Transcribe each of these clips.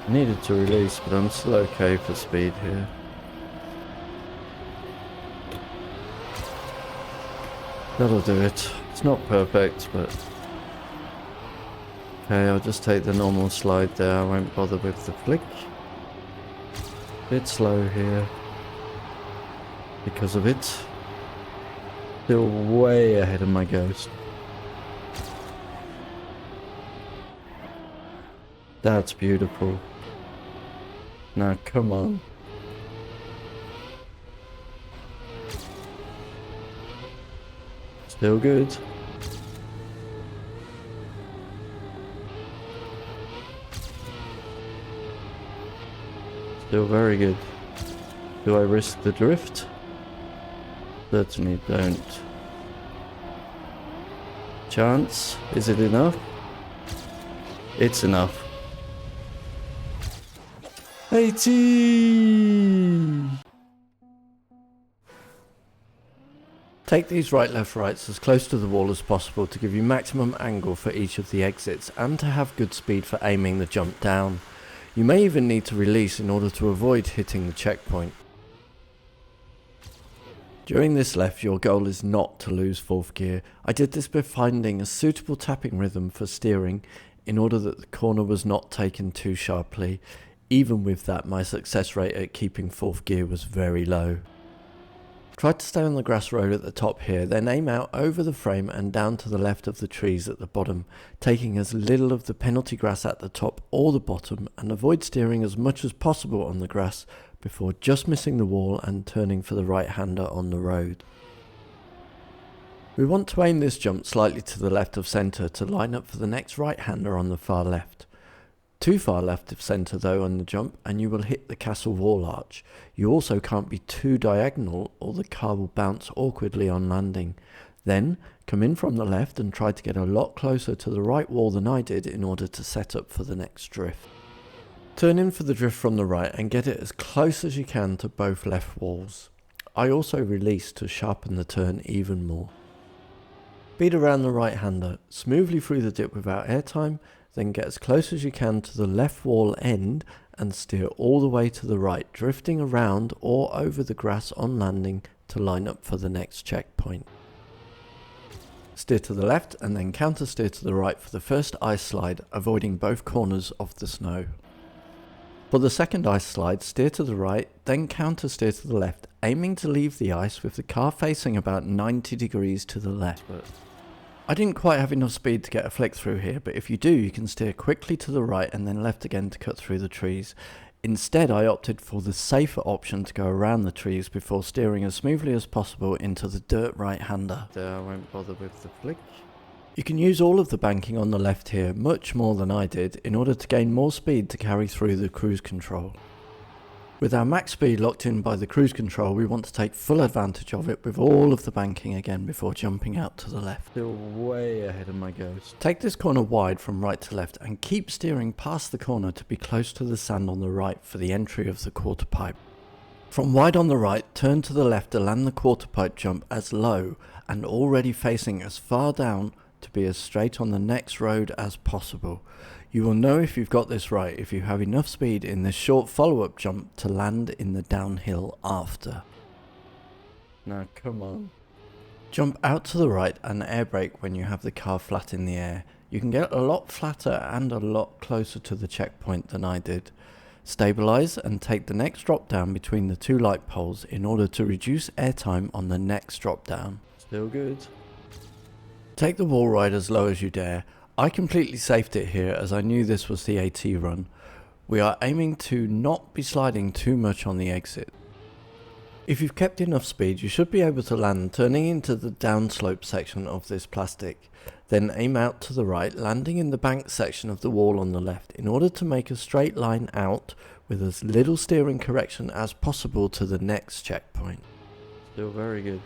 Needed to release, but I'm still okay for speed here. That'll do it. It's not perfect, but... Okay, I'll just take the normal slide there. I won't bother with the flick. Bit slow here. Because of it. Still way ahead of my ghost. That's beautiful. Now, come on. Still good. Still very good. Do I risk the drift? Certainly don't. Chance? Is it enough? It's enough. 80! Take these right left rights as close to the wall as possible to give you maximum angle for each of the exits and to have good speed for aiming the jump down. You may even need to release in order to avoid hitting the checkpoint. During this left, your goal is not to lose fourth gear. I did this by finding a suitable tapping rhythm for steering in order that the corner was not taken too sharply. Even with that, my success rate at keeping fourth gear was very low. Try to stay on the grass road at the top here, then aim out over the frame and down to the left of the trees at the bottom, taking as little of the penalty grass at the top or the bottom, and avoid steering as much as possible on the grass before just missing the wall and turning for the right-hander on the road. We want to aim this jump slightly to the left of centre to line up for the next right-hander on the far left. Too far left of centre though on the jump and you will hit the castle wall arch. You also can't be too diagonal or the car will bounce awkwardly on landing. Then come in from the left and try to get a lot closer to the right wall than I did in order to set up for the next drift. Turn in for the drift from the right and get it as close as you can to both left walls. I also release to sharpen the turn even more. Speed around the right-hander, smoothly through the dip without airtime, then get as close as you can to the left wall end and steer all the way to the right, drifting around or over the grass on landing to line up for the next checkpoint. Steer to the left and then counter steer to the right for the first ice slide, avoiding both corners of the snow. For the second ice slide, steer to the right, then counter steer to the left, aiming to leave the ice with the car facing about 90 degrees to the left. I didn't quite have enough speed to get a flick through here, but if you do, you can steer quickly to the right and then left again to cut through the trees. Instead, I opted for the safer option to go around the trees before steering as smoothly as possible into the dirt right-hander. There, I won't bother with the flick. You can use all of the banking on the left here, much more than I did, in order to gain more speed to carry through the cruise control. With our max speed locked in by the cruise control, we want to take full advantage of it with all of the banking again before jumping out to the left. Still way ahead of my ghost. Take this corner wide from right to left and keep steering past the corner to be close to the sand on the right for the entry of the quarter pipe. From wide on the right, turn to the left to land the quarter pipe jump as low and already facing as far down to be as straight on the next road as possible. You will know if you've got this right if you have enough speed in this short follow-up jump to land in the downhill after. Now come on. Jump out to the right and air brake when you have the car flat in the air. You can get a lot flatter and a lot closer to the checkpoint than I did. Stabilize and take the next drop down between the two light poles in order to reduce airtime on the next drop down. Still good. Take the wall ride as low as you dare. I completely safed it here as I knew this was the AT run. We are aiming to not be sliding too much on the exit. If you've kept enough speed, you should be able to land turning into the downslope section of this plastic. Then aim out to the right, landing in the bank section of the wall on the left in order to make a straight line out with as little steering correction as possible to the next checkpoint. Still very good.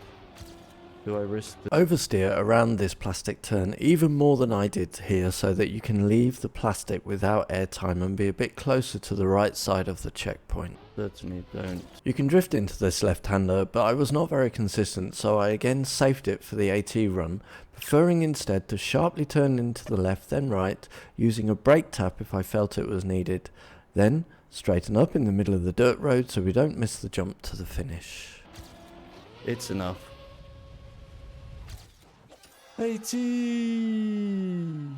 Do I risk the oversteer around this plastic turn even more than I did here so that you can leave the plastic without airtime and be a bit closer to the right side of the checkpoint? Certainly don't. You can drift into this left-hander, but I was not very consistent, so I again safed it for the AT run, preferring instead to sharply turn into the left then right, using a brake tap if I felt it was needed. Then straighten up in the middle of the dirt road so we don't miss the jump to the finish. It's enough. 80!